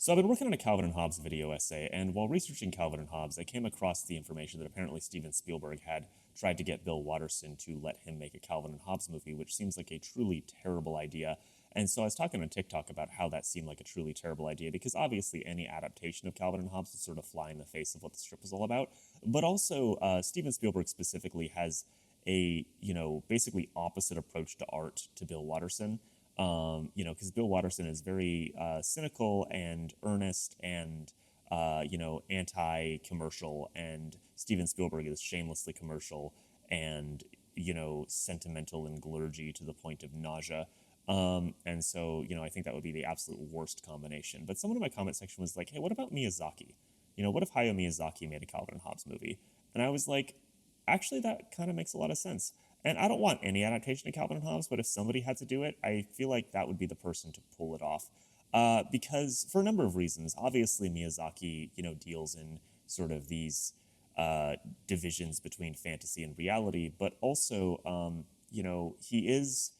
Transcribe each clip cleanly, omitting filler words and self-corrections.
So I've been working on a Calvin and Hobbes video essay, and while researching Calvin and Hobbes, I came across the information that apparently Steven Spielberg had tried to get Bill Watterson to let him make a Calvin and Hobbes movie, which seems like a truly terrible idea. And so I was talking on TikTok about how that seemed like a truly terrible idea, because obviously any adaptation of Calvin and Hobbes would sort of fly in the face of what the strip is all about. But also, Steven Spielberg specifically has a, basically opposite approach to art to Bill Watterson. Because Bill Watterson is very cynical and earnest and, anti-commercial, and Steven Spielberg is shamelessly commercial and, sentimental and glurgy to the point of nausea. And so, I think that would be the absolute worst combination. But someone in my comment section was like, hey, what about Miyazaki? What if Hayao Miyazaki made a Calvin and Hobbes movie? And I was like, actually, that kind of makes a lot of sense. And I don't want any adaptation of Calvin and Hobbes, but if somebody had to do it, I feel like that would be the person to pull it off. Because for a number of reasons, obviously Miyazaki, deals in sort of these divisions between fantasy and reality, but also, he is,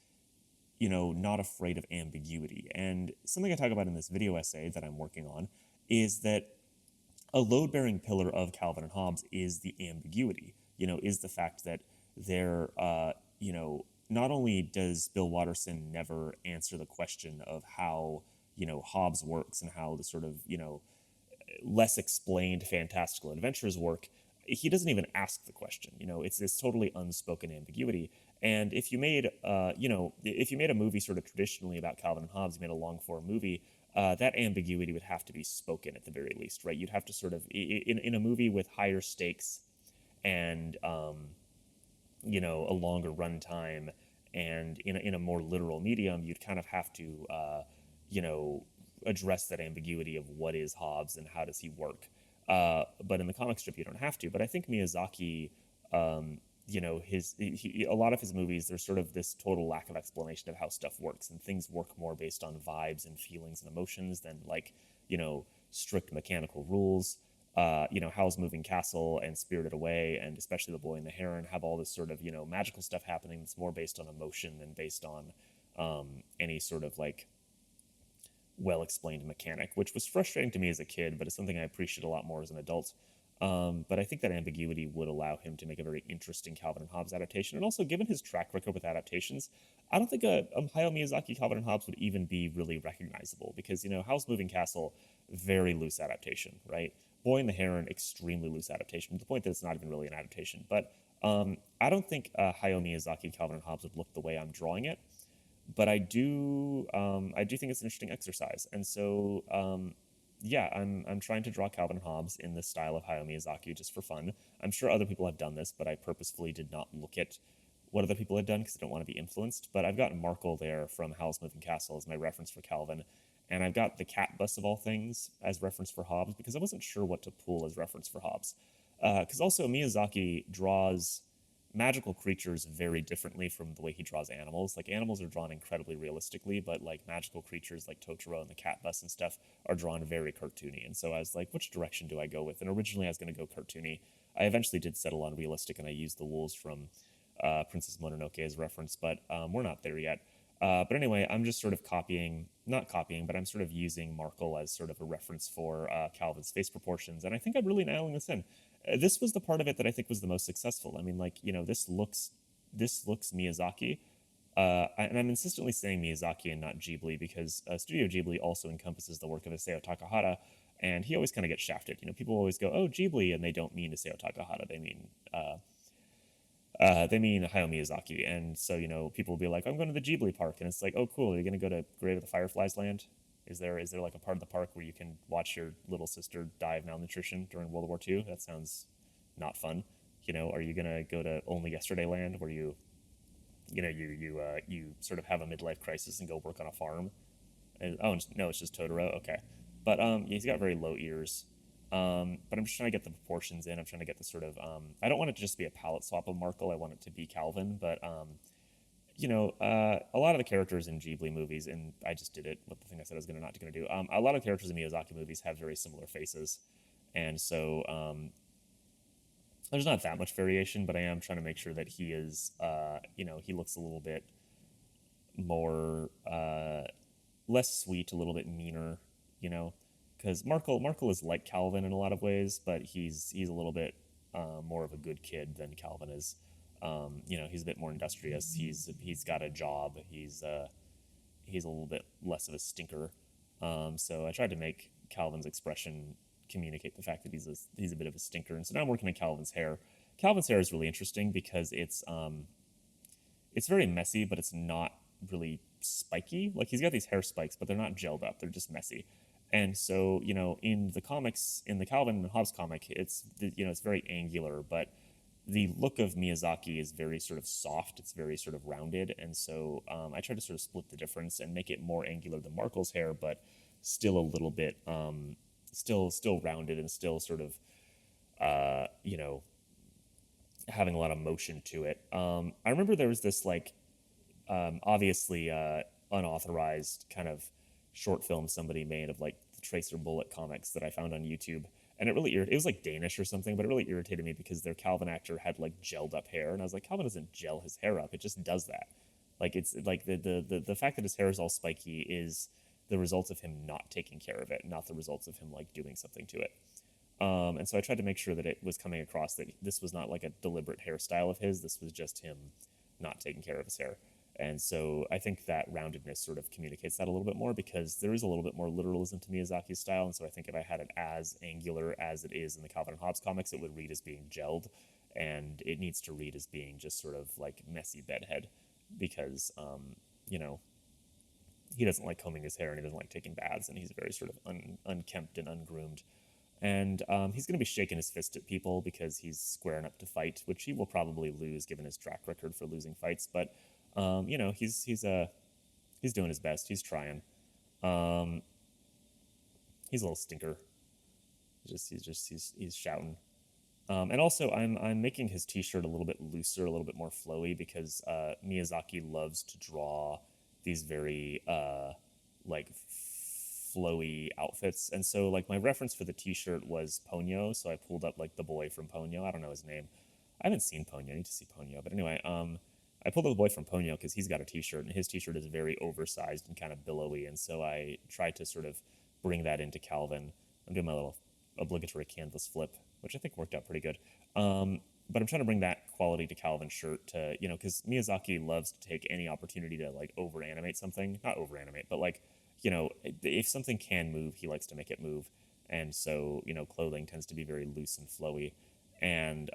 not afraid of ambiguity. And something I talk about in this video essay that I'm working on is that a load-bearing pillar of Calvin and Hobbes is the ambiguity, is the fact that there, not only does Bill Watterson never answer the question of how, Hobbes works and how the sort of, less explained fantastical adventures work, he doesn't even ask the question. It's this totally unspoken ambiguity. And if you made, if you made a movie sort of traditionally about Calvin and Hobbes, you made a long form movie, that ambiguity would have to be spoken at the very least, right? You'd have to sort of, in a movie with higher stakes and, a longer runtime and in a more literal medium, you'd kind of have to, you know, address that ambiguity of what is Hobbes and how does he work. But in the comic strip, you don't have to. But I think Miyazaki, a lot of his movies, there's sort of this total lack of explanation of how stuff works, and things work more based on vibes and feelings and emotions than like, strict mechanical rules. Howl's Moving Castle and Spirited Away, and especially The Boy and the Heron, have all this sort of, magical stuff happening that's more based on emotion than based on any sort of like well explained mechanic, which was frustrating to me as a kid, but it's something I appreciate a lot more as an adult. But I think that ambiguity would allow him to make a very interesting Calvin and Hobbes adaptation. And also, given his track record with adaptations, I don't think a Hayao Miyazaki Calvin and Hobbes would even be really recognizable because, Howl's Moving Castle, very loose adaptation, right? Boy and the Heron, extremely loose adaptation, to the point that it's not even really an adaptation. But I don't think Hayao Miyazaki Calvin and Hobbes would look the way I'm drawing it, but I do think it's an interesting exercise, and so yeah, I'm trying to draw Calvin and Hobbes in the style of Hayao Miyazaki just for fun. I'm sure other people have done this, but I purposefully did not look at what other people had done because I don't want to be influenced. But I've got Markle there from Howl's Moving Castle as my reference for Calvin, and I've got the cat bus of all things as reference for Hobbes because I wasn't sure what to pull as reference for Hobbes. Because also Miyazaki draws magical creatures very differently from the way he draws animals. Like animals are drawn incredibly realistically, but like magical creatures like Totoro and the cat bus and stuff are drawn very cartoony. And so I was like, which direction do I go with? And originally I was going to go cartoony. I eventually did settle on realistic, and I used the wolves from Princess Mononoke as reference, but we're not there yet. But anyway, I'm just sort of not copying, but I'm sort of using Markle as sort of a reference for Calvin's face proportions. And I think I'm really nailing this in. This was the part of it that I think was the most successful. I mean, like, this looks Miyazaki. And I'm insistently saying Miyazaki and not Ghibli because Studio Ghibli also encompasses the work of Isao Takahata, and he always kind of gets shafted. People always go, "Oh, Ghibli," and they don't mean Isao Takahata. They mean Hayao Miyazaki, and so people will be like, "I'm going to the Ghibli park," and it's like, "Oh, cool. Are you going to go to Grave of the Fireflies Land? Is there like a part of the park where you can watch your little sister die of malnutrition during World War II? That sounds not fun. Are you going to go to Only Yesterday Land where you sort of have a midlife crisis and go work on a farm? And, oh no, it's just Totoro. Okay, but yeah, he's got very low ears. But I'm just trying to get the proportions in. I'm trying to get the sort of. I don't want it to just be a palette swap of Markle. I want it to be Calvin. But a lot of the characters in Ghibli movies, and I just did it with the thing I said I was not going to do. A lot of characters in Miyazaki movies have very similar faces, and so there's not that much variation. But I am trying to make sure that he is, he looks a little bit more less sweet, a little bit meaner, you know. because Markle is like Calvin in a lot of ways, but he's a little bit more of a good kid than Calvin is. He's a bit more industrious. He's got a job. He's a little bit less of a stinker. So I tried to make Calvin's expression communicate the fact that he's a bit of a stinker. And so now I'm working on Calvin's hair. Calvin's hair is really interesting because it's very messy, but it's not really spiky. Like he's got these hair spikes, but they're not gelled up. They're just messy. And so, in the comics, in the Calvin and Hobbes comic, it's very angular, but the look of Miyazaki is very sort of soft. It's very sort of rounded, and so I tried to sort of split the difference and make it more angular than Markle's hair, but still a little bit, still rounded and still sort of, having a lot of motion to it. I remember there was this obviously unauthorized kind of short film somebody made of like the Tracer Bullet comics that I found on YouTube. And it really it was like Danish or something, but it really irritated me because their Calvin actor had like gelled up hair, and I was like, Calvin doesn't gel his hair up; it just does that. Like it's like the fact that his hair is all spiky is the result of him not taking care of it, not the results of him like doing something to it. And so I tried to make sure that it was coming across that this was not like a deliberate hairstyle of his. This was just him not taking care of his hair. And so I think that roundedness sort of communicates that a little bit more because there is a little bit more literalism to Miyazaki's style. And so I think if I had it as angular as it is in the Calvin and Hobbes comics, it would read as being gelled. And it needs to read as being just sort of like messy bedhead because, he doesn't like combing his hair and he doesn't like taking baths. And he's very sort of unkempt and ungroomed. And he's going to be shaking his fist at people because he's squaring up to fight, which he will probably lose given his track record for losing fights. But he's doing his best. He's trying. He's a little stinker. He's shouting. And also, I'm making his T-shirt a little bit looser, a little bit more flowy because Miyazaki loves to draw these very flowy outfits. And so like my reference for the T-shirt was Ponyo, so I pulled up like the boy from Ponyo. I don't know his name. I haven't seen Ponyo. I need to see Ponyo. But anyway, I pulled up the boy from Ponyo because he's got a T-shirt, and his T-shirt is very oversized and kind of billowy. And so I tried to sort of bring that into Calvin. I'm doing my little obligatory canvas flip, which I think worked out pretty good. But I'm trying to bring that quality to Calvin's shirt to, because Miyazaki loves to take any opportunity to like over animate something. Not over animate, but like, if something can move, he likes to make it move. And so, clothing tends to be very loose and flowy. And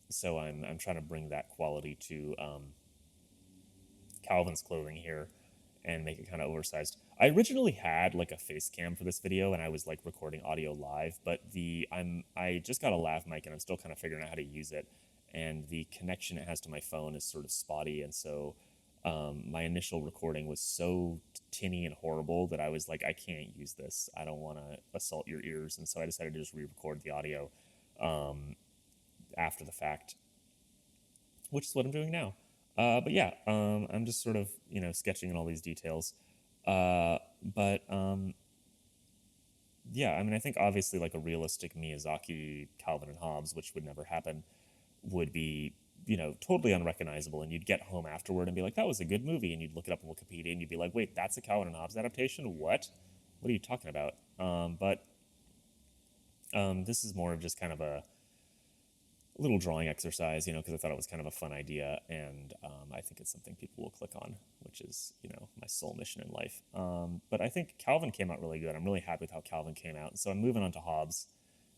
so I'm trying to bring that quality to Calvin's clothing here and make it kind of oversized. I originally had like a face cam for this video and I was like recording audio live, but I just got a lav mic and I'm still kind of figuring out how to use it. And the connection it has to my phone is sort of spotty, and so my initial recording was so tinny and horrible that I was like, I can't use this. I don't want to assault your ears. And so I decided to just re-record the audio after the fact, which is what I'm doing now. But yeah, I'm just sort of, sketching in all these details. Yeah, I mean, I think obviously like a realistic Miyazaki Calvin and Hobbes, which would never happen, would be totally unrecognizable, and you'd get home afterward and be like, that was a good movie, and you'd look it up on Wikipedia and you'd be like, wait, that's a Calvin and Hobbes adaptation? What are you talking about? But this is more of just kind of a little drawing exercise, because I thought it was kind of a fun idea, and I think it's something people will click on, which is, my sole mission in life. But I think Calvin came out really good. I'm really happy with how Calvin came out, and so I'm moving on to Hobbes.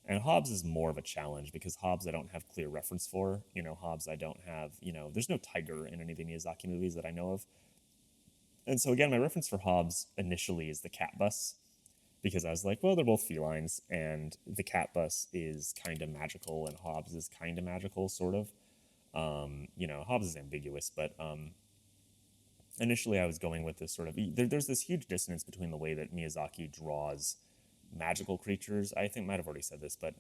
And Hobbes is more of a challenge because Hobbes I don't have clear reference for. Hobbes I don't have, there's no tiger in any of the Miyazaki movies that I know of. And so again, my reference for Hobbes initially is the cat bus, because I was like, well, they're both felines, and the cat bus is kind of magical, and Hobbes is kind of magical, sort of. Hobbes is ambiguous, but initially I was going with this sort of, there's this huge dissonance between the way that Miyazaki draws magical creatures. I think I might have already said this, but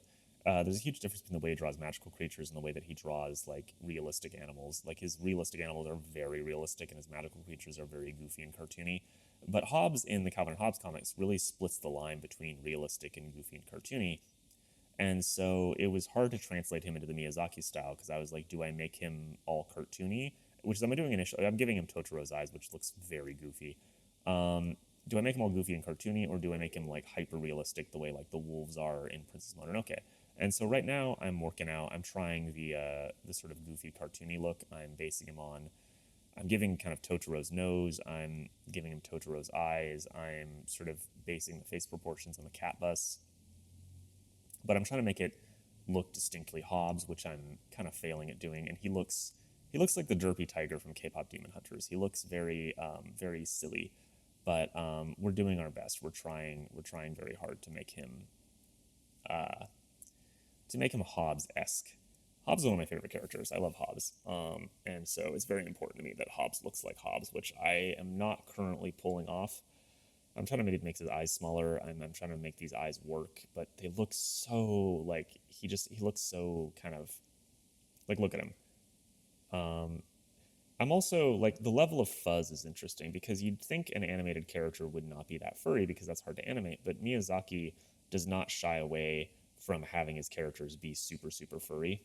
there's a huge difference between the way he draws magical creatures and the way that he draws like realistic animals. Like his realistic animals are very realistic and his magical creatures are very goofy and cartoony. But Hobbes in the Calvin and Hobbes comics really splits the line between realistic and goofy and cartoony. And so it was hard to translate him into the Miyazaki style because I was like, do I make him all cartoony? Which is I'm doing initially. I'm giving him Totoro's eyes, which looks very goofy. do I make him all goofy and cartoony, or do I make him like hyper realistic the way like the wolves are in Princess Mononoke? And so right now I'm working out. I'm trying the sort of goofy cartoony look. I'm basing him on. I'm giving kind of Totoro's nose. I'm giving him Totoro's eyes. I'm sort of basing the face proportions on the cat bus. But I'm trying to make it look distinctly Hobbes, which I'm kind of failing at doing. And he looks like the derpy tiger from K-pop Demon Hunters. He looks very very silly, but we're doing our best. We're trying very hard to make him Hobbes-esque. Hobbes is one of my favorite characters. I love Hobbes, and so it's very important to me that Hobbes looks like Hobbes, which I am not currently pulling off. I'm trying to maybe make his eyes smaller. I'm trying to make these eyes work, but they look so like he looks so kind of like, look at him. Um, I'm also like, the level of fuzz is interesting because you'd think an animated character would not be that furry because that's hard to animate, but Miyazaki does not shy away from having his characters be super super furry.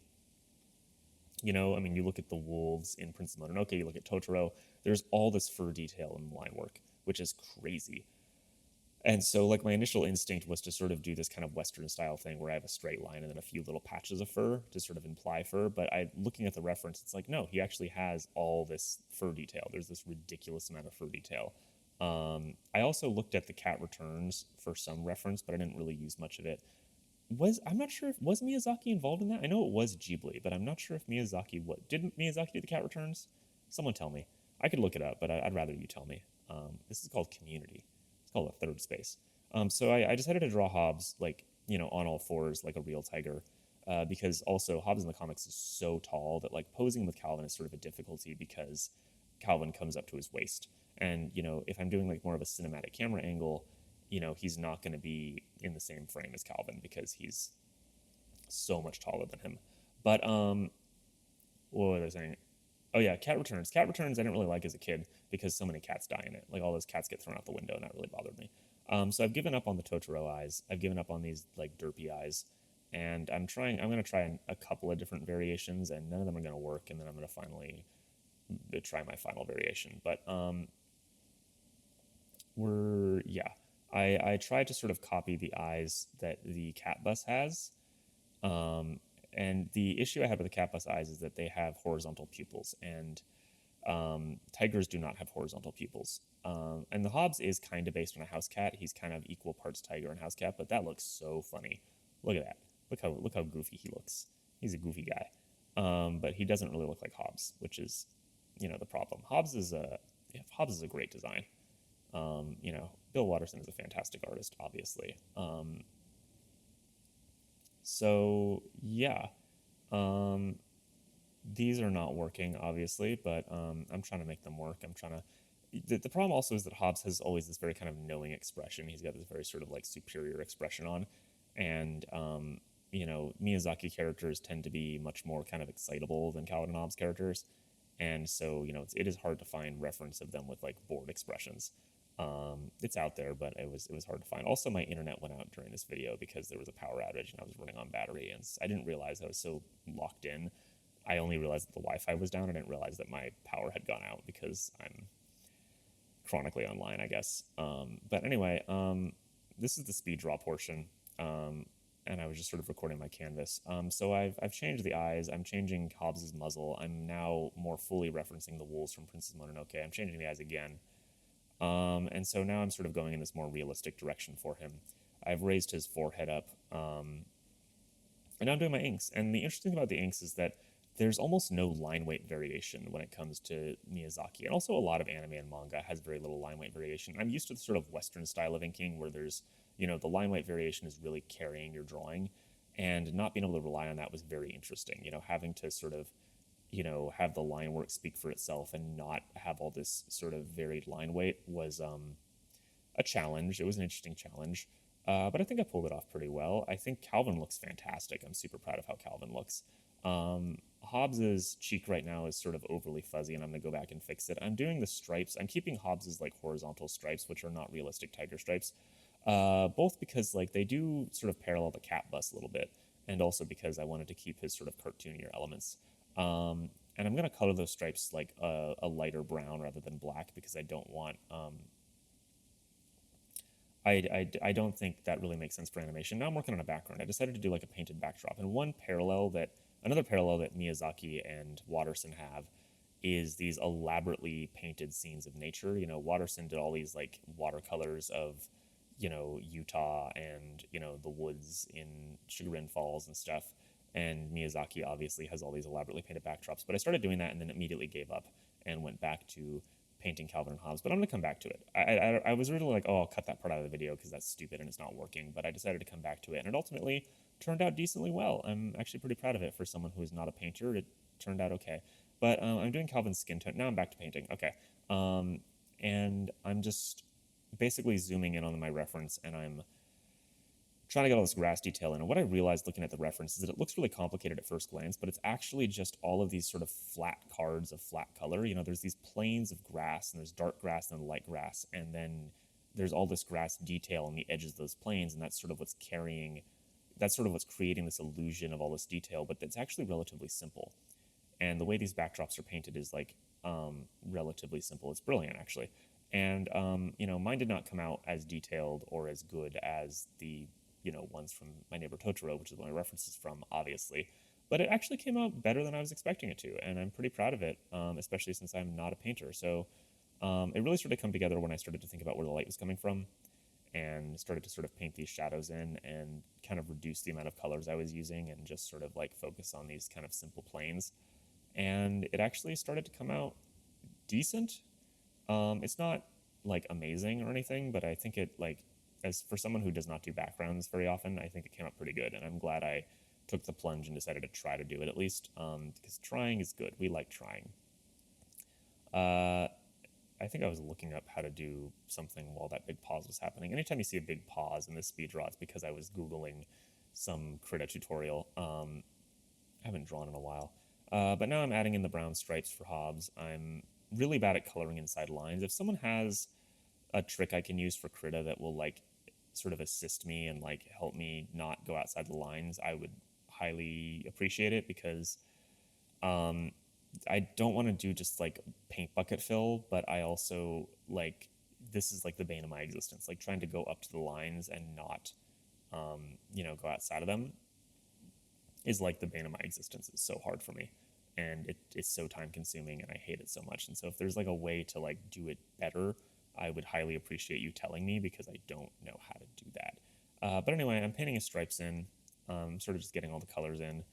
You know, I mean, you look at the wolves in Princess Mononoke, you look at Totoro, there's all this fur detail in the line work, which is crazy. And so, like, my initial instinct was to sort of do this kind of Western style thing where I have a straight line and then a few little patches of fur to sort of imply fur. But looking at the reference, it's like, no, he actually has all this fur detail. There's this ridiculous amount of fur detail. I also looked at the Cat Returns for some reference, but I didn't really use much of it. I'm not sure if was Miyazaki involved in that. I know it was Ghibli, but I'm not sure if Miyazaki didn't Miyazaki do the Cat Returns? Someone tell me. I could look it up, but I'd rather you tell me. This is called Community. It's called A Third Space. So I decided to draw Hobbes like, you know, on all fours like a real tiger, because also Hobbes in the comics is so tall that like posing with Calvin is sort of a difficulty because Calvin comes up to his waist, and you know, if I'm doing like more of a cinematic camera angle, you know, he's not going to be in the same frame as Calvin because he's so much taller than him. But what was I saying? Oh yeah, Cat Returns. Cat Returns I didn't really like as a kid because so many cats die in it. Like all those cats get thrown out the window, and that really bothered me. So I've given up on the Totoro eyes. I've given up on these like derpy eyes, and I'm trying. I'm going to try a couple of different variations, and none of them are going to work. And then I'm going to finally try my final variation. But we're yeah. I tried to sort of copy the eyes that the cat bus has. Um, and the issue I have with the cat bus eyes is that they have horizontal pupils, and tigers do not have horizontal pupils. And the Hobbes is kind of based on a house cat. He's kind of equal parts tiger and house cat, but that looks so funny. Look at that. Look how goofy he looks. He's a goofy guy. But he doesn't really look like Hobbes, which is, you know, the problem. Hobbes is a great design. You know, Bill Watterson is a fantastic artist, obviously. So yeah, um, these are not working, obviously, but I'm trying to make them work. I'm trying to. The problem also is that Hobbes has always this very kind of knowing expression. He's got this very sort of like superior expression on, and you know, Miyazaki characters tend to be much more kind of excitable than Calvin and Hobbes characters, and so you know, it is hard to find reference of them with like bored expressions. It's out there, but it was hard to find. Also, my internet went out during this video because there was a power outage and I was running on battery, and I didn't realize I was so locked in. I only realized that the Wi-Fi was down. I didn't realize that my power had gone out because I'm chronically online, I guess. But anyway, this is the speed draw portion, and I was just sort of recording my canvas. So I've changed the eyes. I'm changing Hobbes's muzzle. I'm now more fully referencing the wolves from Princess Mononoke. I'm changing the eyes again. And so now I'm sort of going in this more realistic direction for him. I've raised his forehead up, and now I'm doing my inks. And the interesting thing about the inks is that there's almost no line weight variation when it comes to Miyazaki. And also a lot of anime and manga has very little line weight variation. I'm used to the sort of Western style of inking where there's, you know, the line weight variation is really carrying your drawing. And not being able to rely on that was very interesting. You know, having to sort of, you know, have the line work speak for itself and not have all this sort of varied line weight was a challenge. It was an interesting challenge. But I think I pulled it off pretty well. I think Calvin looks fantastic. I'm super proud of how Calvin looks. Hobbes's cheek right now is sort of overly fuzzy, and I'm going to go back and fix it. I'm doing the stripes. I'm keeping Hobbes's like horizontal stripes, which are not realistic tiger stripes, both because like they do sort of parallel the cat bus a little bit, and also because I wanted to keep his sort of cartoonier elements. And I'm going to color those stripes like a lighter brown rather than black because I don't want I don't think that really makes sense for animation. Now I'm working on a background. I decided to do like a painted backdrop. And another parallel that Miyazaki and Watterson have is these elaborately painted scenes of nature. You know, Watterson did all these like watercolors of, you know, Utah and, you know, the woods in Sugar Falls and stuff. And Miyazaki obviously has all these elaborately painted backdrops. But I started doing that and then immediately gave up and went back to painting Calvin and Hobbes, but I'm going to come back to it. I was originally like, oh, I'll cut that part out of the video because that's stupid and it's not working, but I decided to come back to it, and it ultimately turned out decently well. I'm actually pretty proud of it for someone who is not a painter. It turned out okay. But I'm doing Calvin's skin tone. Now I'm back to painting. Okay. And I'm just basically zooming in on my reference, and I'm trying to get all this grass detail in. And what I realized looking at the reference is that it looks really complicated at first glance, but it's actually just all of these sort of flat cards of flat color. You know, there's these planes of grass, and there's dark grass and light grass, and then there's all this grass detail on the edges of those planes, and that's sort of what's creating this illusion of all this detail, but it's actually relatively simple. And the way these backdrops are painted is like relatively simple. It's brilliant, actually. And, you know, mine did not come out as detailed or as good as the, you know, ones from My Neighbor Totoro, which is one of my references from, obviously. But it actually came out better than I was expecting it to, and I'm pretty proud of it, especially since I'm not a painter. So it really started to come together when I started to think about where the light was coming from and started to sort of paint these shadows in and kind of reduce the amount of colors I was using and just sort of like focus on these kind of simple planes. And it actually started to come out decent. It's not like amazing or anything, but I think it like, as for someone who does not do backgrounds very often, I think it came out pretty good, and I'm glad I took the plunge and decided to try to do it at least, because trying is good. We like trying. I think I was looking up how to do something while that big pause was happening. Anytime you see a big pause in this speed draw, it's because I was Googling some Krita tutorial. I haven't drawn in a while. But now I'm adding in the brown stripes for Hobbes. I'm really bad at coloring inside lines. If someone has a trick I can use for Krita that will like sort of assist me and like help me not go outside the lines, I would highly appreciate it, because I don't want to do just like paint bucket fill, but I also like, this is like the bane of my existence, like trying to go up to the lines and not, you know, go outside of them is like the bane of my existence. It's so hard for me, and it's so time consuming, and I hate it so much. And so if there's like a way to like do it better, I would highly appreciate you telling me, because I don't know how to do that. But anyway, I'm painting his stripes in, sort of just getting all the colors in.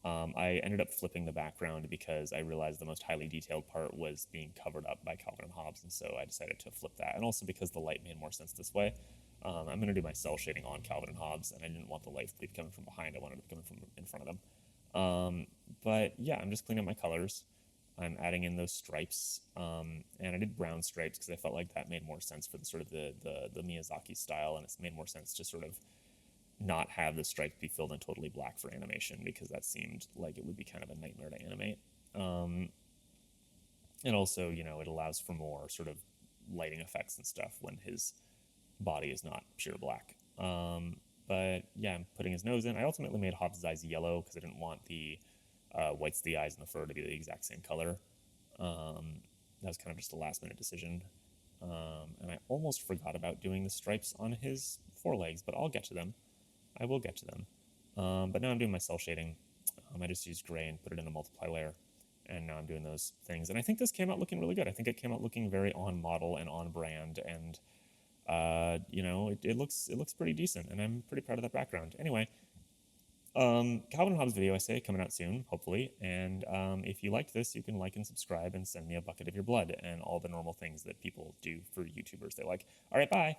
I ended up flipping the background because I realized the most highly detailed part was being covered up by Calvin and Hobbes, and so I decided to flip that. And also because the light made more sense this way. I'm going to do my cell shading on Calvin and Hobbes, and I didn't want the light to be coming from behind. I wanted it to be coming from in front of them. But yeah, I'm just cleaning up my colors. I'm adding in those stripes, and I did brown stripes because I felt like that made more sense for the sort of the Miyazaki style, and it's made more sense to sort of not have the stripes be filled in totally black for animation, because that seemed like it would be kind of a nightmare to animate. And also, you know, it allows for more sort of lighting effects and stuff when his body is not pure black. But yeah, I'm putting his nose in. I ultimately made Hobbes' eyes yellow because I didn't want the whites of the eyes and the fur to be the exact same color. That was kind of just a last minute decision. And I almost forgot about doing the stripes on his forelegs, but I'll get to them. I will get to them. But now I'm doing my cell shading. I just used gray and put it in a multiply layer, and now I'm doing those things. And I think this came out looking really good. I think it came out looking very on model and on brand, and you know, it looks pretty decent, and I'm pretty proud of that background. Anyway, Calvin and Hobbes video, I say, coming out soon, hopefully. And if you liked this, you can like and subscribe and send me a bucket of your blood and all the normal things that people do for YouTubers they like. All right, bye.